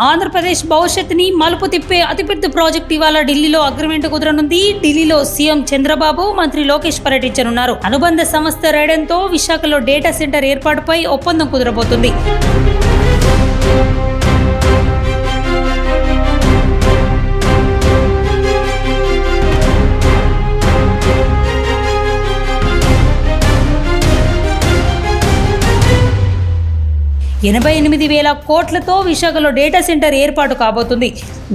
ఆంధ్రప్రదేశ్ భవిష్యత్తుని మలుపు తిప్పే అతిపెద్ద ప్రాజెక్ట్ ఇవాళ ఢిల్లీలో అగ్రిమెంట్ కుదరనుంది. ఢిల్లీలో సీఎం చంద్రబాబు, మంత్రి లోకేష్ పర్యటించనున్నారు. అనుబంధ సంస్థ రైడెన్తో విశాఖలో డేటా సెంటర్ ఏర్పాటుపై ఒప్పందం కుదరబోతుంది. 88,000 కోట్లతో విశాఖలో డేటా సెంటర్ ఏర్పాటు కాబోతుంది.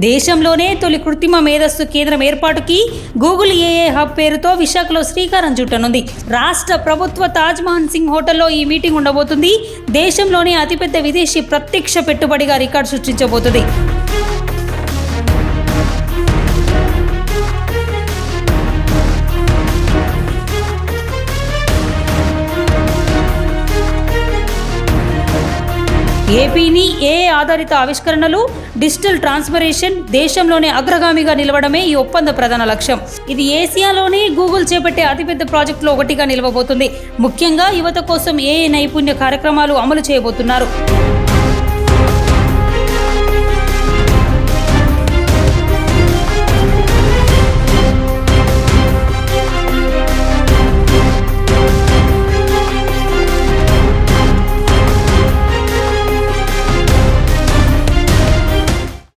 దేశంలోనే తొలి కృత్రిమ మేధస్సు కేంద్రం ఏర్పాటుకి గూగుల్ ఏఐ హబ్ పేరుతో విశాఖలో శ్రీకారం చుట్టనుంది. రాష్ట్ర ప్రభుత్వ తాజ్ మహల్ సింగ్ హోటల్లో ఈ మీటింగ్ ఉండబోతుంది. దేశంలోనే అతిపెద్ద విదేశీ ప్రత్యక్ష పెట్టుబడిగా రికార్డు సృష్టించబోతుంది. ఏపీని ఏఐ ఆధారిత ఆవిష్కరణలు, డిజిటల్ ట్రాన్స్ఫర్మేషన్ దేశంలోనే అగ్రగామిగా నిలవడమే ఈ ఒప్పంద ప్రధాన లక్ష్యం. ఇది ఏసియాలోనే గూగుల్ చేపట్టే అతిపెద్ద ప్రాజెక్టులో ఒకటిగా నిలవబోతుంది. ముఖ్యంగా యువత కోసం ఏఐ నైపుణ్య కార్యక్రమాలు అమలు చేయబోతున్నారు.